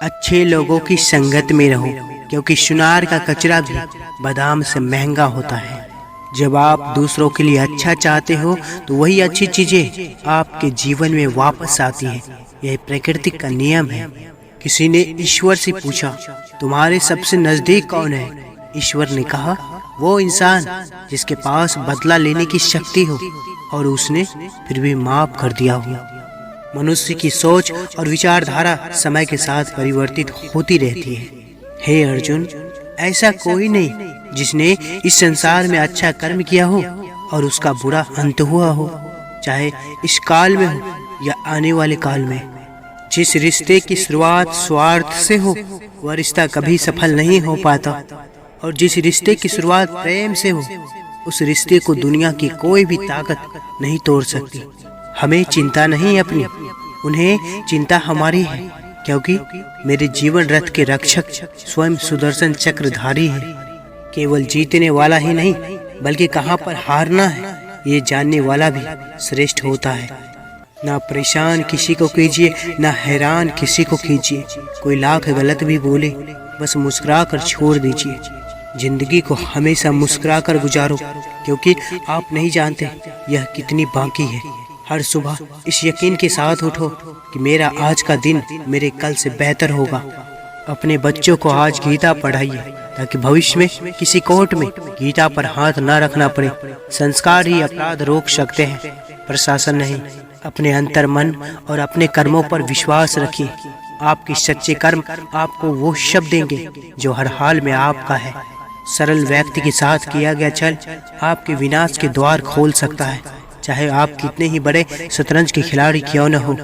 अच्छे लोगों की संगत में रहो, क्योंकि सुनार का कचरा भी बादाम से महंगा होता है। जब आप दूसरों के लिए अच्छा चाहते हो तो वही अच्छी चीजें आपके जीवन में वापस आती है। यह प्रकृति का नियम है। किसी ने ईश्वर से पूछा, तुम्हारे सबसे नजदीक कौन है? ईश्वर ने कहा, वो इंसान जिसके पास बदला लेने की शक्ति हो और उसने फिर भी माफ कर दिया हो। मनुष्य की सोच और विचारधारा समय के साथ परिवर्तित होती रहती है। हे अर्जुन, ऐसा कोई नहीं जिसने इस संसार में अच्छा कर्म किया हो और उसका बुरा अंत हुआ हो, चाहे इस काल में हो या आने वाले काल में। जिस रिश्ते की शुरुआत स्वार्थ से हो वह रिश्ता कभी सफल नहीं हो पाता, और जिस रिश्ते की शुरुआत प्रेम से हो उस रिश्ते को दुनिया की कोई भी ताकत नहीं तोड़ सकती। हमें चिंता नहीं अपनी, उन्हें चिंता हमारी है, क्योंकि मेरे जीवन रथ के रक्षक स्वयं सुदर्शन चक्रधारी है। केवल जीतने वाला ही नहीं बल्कि कहाँ पर हारना है ये जानने वाला भी श्रेष्ठ होता है। ना परेशान किसी को कीजिए, ना हैरान किसी को कीजिए। कोई लाख गलत भी बोले बस मुस्कुरा कर छोड़ दीजिए। जिंदगी को हमेशा मुस्कुरा कर गुजारो, क्योंकि आप नहीं जानते यह कितनी बाकी है। हर सुबह इस यकीन के साथ उठो कि मेरा आज का दिन मेरे कल से बेहतर होगा। अपने बच्चों को आज गीता पढ़ाइए ताकि भविष्य में किसी कोर्ट में गीता पर हाथ न रखना पड़े। संस्कार ही अपराध रोक सकते हैं, प्रशासन नहीं। अपने अंतर मन और अपने कर्मों पर विश्वास रखिए। आपके सच्चे कर्म आपको वो शब्द देंगे जो हर हाल में आपका है। सरल व्यक्ति के साथ किया गया छल आपके विनाश के द्वार खोल सकता है, चाहे आप कितने ही बड़े शतरंज के खिलाड़ी क्यों न हो।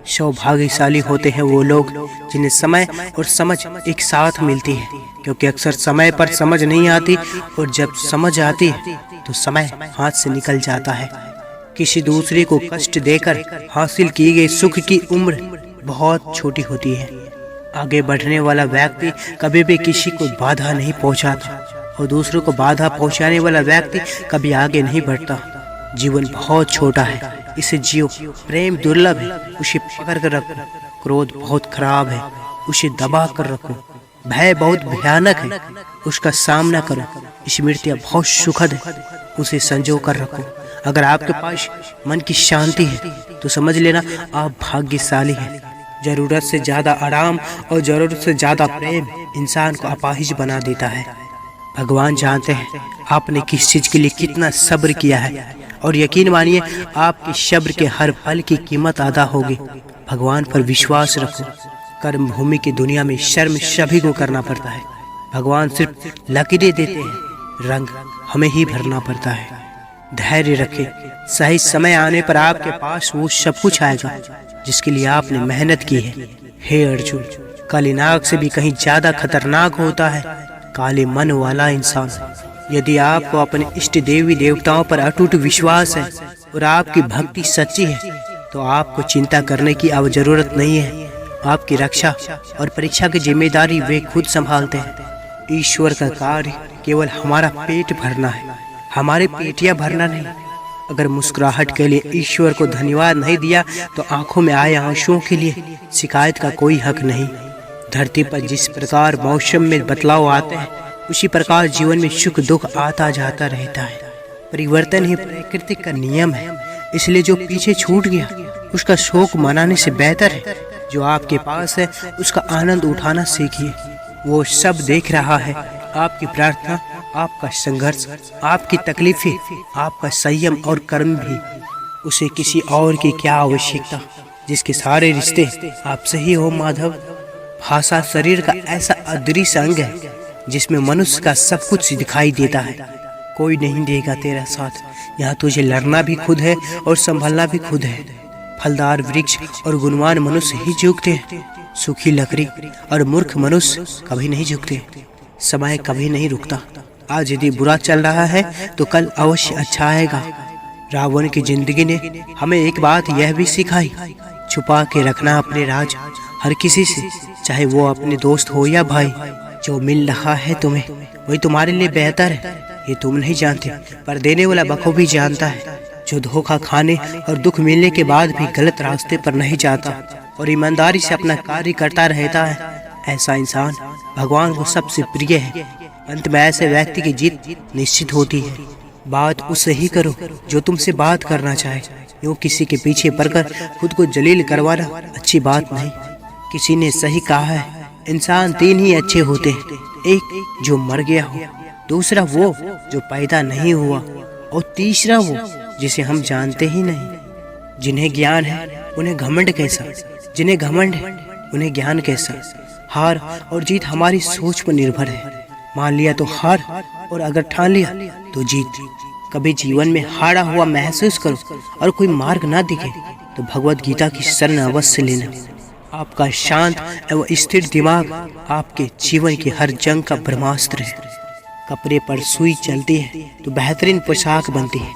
सौभाग्यशाली होते हैं वो लोग जिन्हें समय और समझ एक साथ मिलती है, क्योंकि अक्सर समय पर समझ नहीं आती और जब समझ आती है तो समय हाथ से निकल जाता है। किसी दूसरे को कष्ट देकर हासिल की गई सुख की उम्र बहुत छोटी होती है। आगे बढ़ने वाला व्यक्ति कभी भी किसी को बाधा नहीं पहुंचाता, और दूसरों को बाधा पहुंचाने वाला व्यक्ति कभी आगे नहीं बढ़ता। जीवन बहुत छोटा है, इसे जियो। प्रेम दुर्लभ है, उसे पकड़ कर रखो। क्रोध बहुत खराब है, उसे दबा कर रखो। भय बहुत भयानक है, उसका सामना करो। स्मृतियाँ बहुत सुखद है, उसे संजो कर रखो। अगर आपके पास मन की शांति है तो समझ लेना आप भाग्यशाली हैं। जरूरत से ज्यादा आराम और जरूरत से ज्यादा प्रेम इंसान को अपाहिज बना देता है। भगवान जानते हैं आपने किस चीज के लिए कितना सब्र किया है, और यकीन मानिए आपके सब्र के हर पल की कीमत अदा होगी। भगवान पर विश्वास रखो। कर्म भूमि की दुनिया में शर्म सभी को करना पड़ता है। भगवान सिर्फ लकीरें देते हैं, रंग हमें ही भरना पड़ता है। धैर्य रखें, सही समय आने पर आपके पास वो सब कुछ आएगा जिसके लिए आपने मेहनत की है। हे अर्जुन, काली नाग से भी कहीं ज्यादा खतरनाक होता है काले मन वाला इंसान। यदि आपको अपने इष्ट देवी देवताओं पर अटूट विश्वास है और आपकी भक्ति सच्ची है तो आपको चिंता करने की अब जरूरत नहीं है। आपकी रक्षा और परीक्षा की जिम्मेदारी वे खुद संभालते हैं। ईश्वर का कार्य केवल हमारा पेट भरना है, हमारे पेटियां भरना नहीं। अगर मुस्कुराहट के लिए ईश्वर को धन्यवाद नहीं दिया तो आंखों में आए आंसुओं के लिए शिकायत का कोई हक नहीं। धरती पर जिस प्रकार मौसम में बदलाव आते हैं उसी प्रकार जीवन में सुख दुख आता जाता रहता है। परिवर्तन ही प्रकृति का नियम है, इसलिए जो पीछे छूट गया उसका शोक मनाने से बेहतर है जो आपके पास है उसका आनंद उठाना सीखिए। वो सब देख रहा है, आपकी प्रार्थना, आपका संघर्ष, आपकी तकलीफें, आपका संयम और कर्म भी। उसे किसी और की क्या आवश्यकता जिसके सारे रिश्ते आपसे ही हो। माधव, भाषा शरीर का ऐसा अदृश्य अंग है जिसमें मनुष्य का सब कुछ दिखाई देता है। कोई नहीं देगा तेरा साथ, यहाँ तुझे लड़ना भी खुद है और संभलना भी खुद है। फलदार वृक्ष और गुणवान मनुष्य ही झुकते हैं, सूखी लकड़ी और मूर्ख मनुष्य कभी नहीं झुकते। समय कभी नहीं रुकता। आज यदि बुरा चल रहा है तो कल अवश्य अच्छा आएगा। रावण की जिंदगी ने हमें एक बात यह भी सिखाई, छुपा के रखना अपने राज हर किसी से, चाहे वो अपने दोस्त हो या भाई। जो मिल रहा है तुम्हें वही तुम्हारे लिए बेहतर है, ये तुम नहीं जानते पर देने वाला बखूबी जानता है। जो धोखा खाने और दुख मिलने के बाद भी गलत रास्ते पर नहीं जाता और ईमानदारी से अपना कार्य करता रहता है ऐसा इंसान भगवान को सबसे प्रिय है। अंत में ऐसे व्यक्ति की जीत निश्चित होती है। बात उससे ही करो जो तुमसे बात करना चाहे। यूँ किसी के पीछे पड़कर खुद को जलील करवाना अच्छी बात नहीं। किसी ने सही कहा है, इंसान तीन ही अच्छे होते हैं, एक जो मर गया हो, दूसरा वो जो पैदा नहीं हुआ, और तीसरा वो जिसे हम जानते ही नहीं। जिन्हें ज्ञान है उन्हें घमंड कैसा, जिन्हें घमंड है उन्हें ज्ञान कैसा। हार और जीत हमारी सोच पर निर्भर है। मान लिया तो हार, और अगर ठान लिया तो जीत। कभी जीवन में हारा हुआ महसूस करो और कोई मार्ग ना दिखे तो भगवत गीता की शरण अवश्य लेना। आपका शांत एवं स्थिर दिमाग आपके जीवन की हर जंग का ब्रह्मास्त्र है। कपड़े पर सुई चलती है तो बेहतरीन पोशाक बनती है।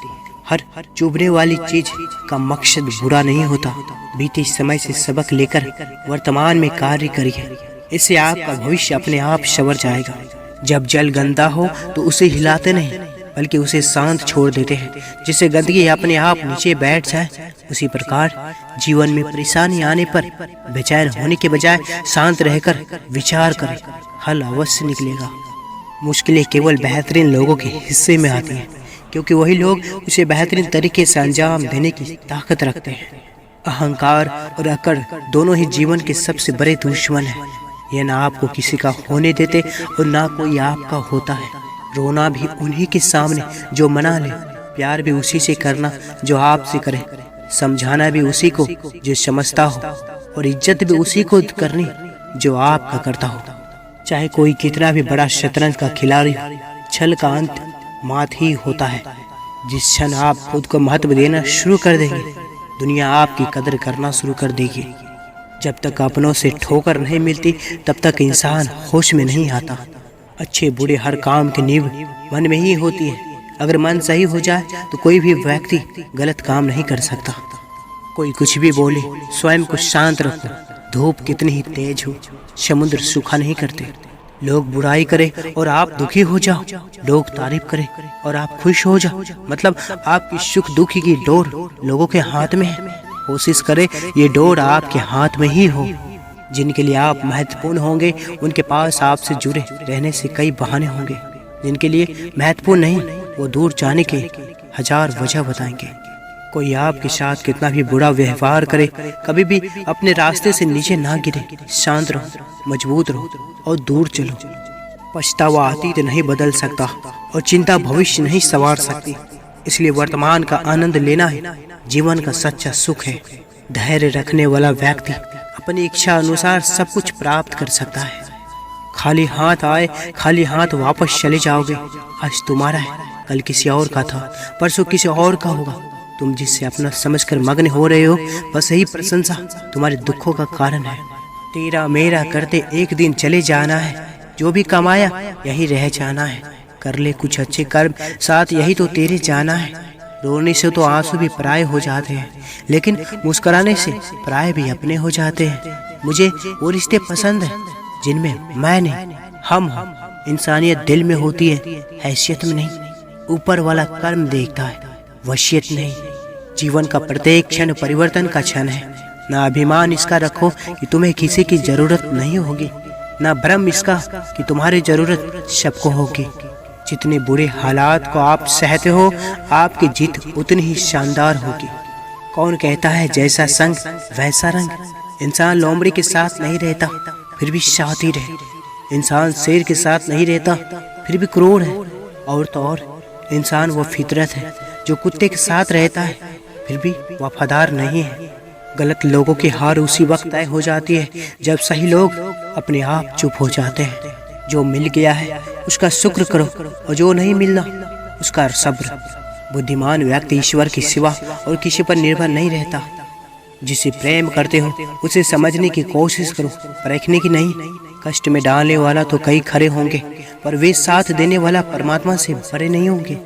हर चुभने वाली चीज का मकसद बुरा नहीं होता। बीते समय से सबक लेकर वर्तमान में कार्य करिए, इससे आपका भविष्य अपने आप संवर जाएगा। जब जल गंदा हो तो उसे हिलाते नहीं बल्कि उसे शांत छोड़ देते हैं, जिससे गंदगी अपने आप नीचे बैठ जाए। उसी प्रकार जीवन में परेशानी आने पर बेचैन होने के बजाय शांत रहकर विचार करें, हल अवश्य निकलेगा। मुश्किलें केवल बेहतरीन लोगों के हिस्से में आती हैं, क्योंकि वही लोग उसे बेहतरीन तरीके से अंजाम देने की ताकत रखते हैं। अहंकार और अकड़ दोनों ही जीवन के सबसे बड़े दुश्मन हैं। यह ना आपको किसी का होने देते और ना कोई आपका होता है। रोना भी उन्हीं के सामने जो मना ले, प्यार भी उसी से करना जो आपसे करे, समझाना भी उसी को जो समझता हो, और इज्जत भी उसी को करनी जो आपका करता हो। चाहे कोई कितना भी बड़ा शतरंज का खिलाड़ी हो, छल का अंत मात ही होता है। जिस क्षण आप खुद को महत्व देना शुरू कर देंगे, दुनिया आपकी कदर करना शुरू कर देगी। जब तक अपनों से ठोकर नहीं मिलती तब तक इंसान होश में नहीं आता। अच्छे बुरे हर काम की नींव मन में ही होती है। अगर मन सही हो जाए तो कोई भी व्यक्ति गलत काम नहीं कर सकता। कोई कुछ भी बोले, स्वयं को शांत रखो। धूप कितनी ही तेज हो, समुद्र सूखा नहीं करते। लोग बुराई करें और आप दुखी हो जाओ, लोग तारीफ करें और आप खुश हो जाओ, मतलब आपकी सुख दुखी की डोर लोगों के हाथ में है। कोशिश करें ये डोर आपके हाथ में ही हो। जिनके लिए आप महत्वपूर्ण होंगे उनके पास आपसे जुड़े रहने से कई बहाने होंगे। जिनके लिए महत्वपूर्ण नहीं, वो दूर जाने के हजार वजह बताएंगे। कोई आपके साथ कितना भी बुरा व्यवहार करे, कभी भी अपने रास्ते से नीचे ना गिरे। शांत रहो, मजबूत रहो और दूर चलो। पछतावा अतीत नहीं बदल सकता और चिंता भविष्य नहीं संवार सकती। इसलिए वर्तमान का आनंद लेना है जीवन का सच्चा सुख है। धैर्य रखने वाला व्यक्ति अपनी इच्छा अनुसार सब कुछ प्राप्त कर सकता है। खाली हाथ आए खाली हाथ वापस चले जाओगे। आज तुम्हारा है, कल किसी और का था, परसों किसी और का होगा। तुम जिससे अपना समझकर मग्न हो रहे हो, बस यही प्रशंसा तुम्हारे दुखों का कारण है। तेरा मेरा करते एक दिन चले जाना है। जो भी कमाया यही रह जाना है। कर ले कुछ अच्छे कर्म, साथ यही तो तेरे जाना है। रोने से तो आंसू भी पराये हो जाते हैं, लेकिन मुस्कुराने से पराये भी अपने हो जाते हैं। मुझे वो रिश्ते पसंद हैं जिनमें मैं नहीं, हम इंसानियत दिल में होती है, हैसियत में नहीं। ऊपर वाला कर्म देखता है, वशियत नहीं। जीवन का प्रत्येक क्षण परिवर्तन का क्षण है। ना अभिमान इसका रखो कि तुम्हें किसी की जरूरत नहीं होगी, ना भ्रम इसका कि तुम्हारी जरूरत सबको होगी। जितने बुरे हालात को आप सहते हो, आपकी जीत उतनी ही शानदार होगी। कौन कहता है जैसा संग वैसा रंग। इंसान लोमड़ी के साथ नहीं रहता फिर भी साथ ही रहे। इंसान शेर के साथ नहीं रहता फिर भी क्रूर है। और तो और इंसान वो फितरत है जो कुत्ते के साथ रहता है फिर भी वफादार नहीं है। गलत लोगों की हार उसी वक्त तय हो जाती है जब सही लोग अपने आप चुप हो जाते हैं। जो मिल गया है उसका शुक्र करो और जो नहीं मिलना उसका सब्र। बुद्धिमान व्यक्ति ईश्वर के सिवा और किसी पर निर्भर नहीं रहता। जिसे प्रेम करते हो उसे समझने की कोशिश करो, परखने की नहीं। कष्ट में डालने वाला तो कई खरे होंगे, पर वे साथ देने वाला परमात्मा से बड़े नहीं होंगे।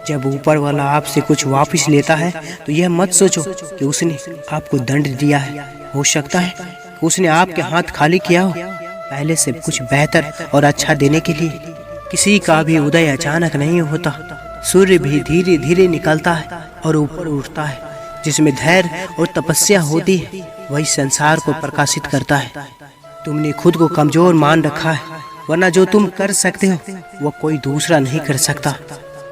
जब ऊपर वाला आपसे कुछ वापस लेता है तो यह मत सोचो कि उसने आपको दंड दिया है। हो सकता है कि उसने आपके हाथ खाली किया हो, पहले से कुछ बेहतर और अच्छा देने के लिए। किसी का भी उदय अचानक नहीं होता। सूर्य भी धीरे धीरे निकलता है और ऊपर उठता है। जिसमें धैर्य और तपस्या होती है वही संसार को प्रकाशित करता है। तुमने खुद को कमजोर मान रखा है, वरना जो तुम कर सकते हो वो कोई दूसरा नहीं कर सकता।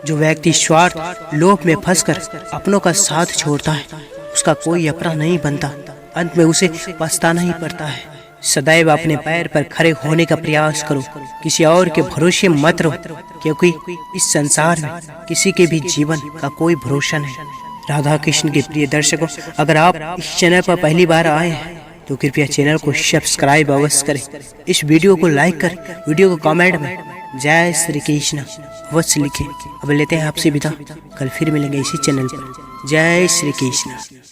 जो व्यक्ति स्वार्थ लोभ में फंसकर अपनों का साथ छोड़ता है, उसका कोई अपना नहीं बनता, अंत में उसे पछताना ही पड़ता है। सदैव अपने पैर पर खड़े होने का प्रयास करो, किसी और के भरोसे मत रहो, क्योंकि इस संसार में किसी के भी जीवन का कोई भरोसा नहीं। राधा कृष्ण के प्रिय दर्शकों, अगर आप इस चैनल पर पहली बार आए हैं तो कृपया चैनल को सब्सक्राइब अवश्य करें। इस वीडियो को लाइक कर वीडियो को कमेंट में जय श्री कृष्ण अवश्य लिखें। अब लेते हैं आपसे विदा, कल फिर मिलेंगे इसी चैनल पर। जय श्री कृष्ण।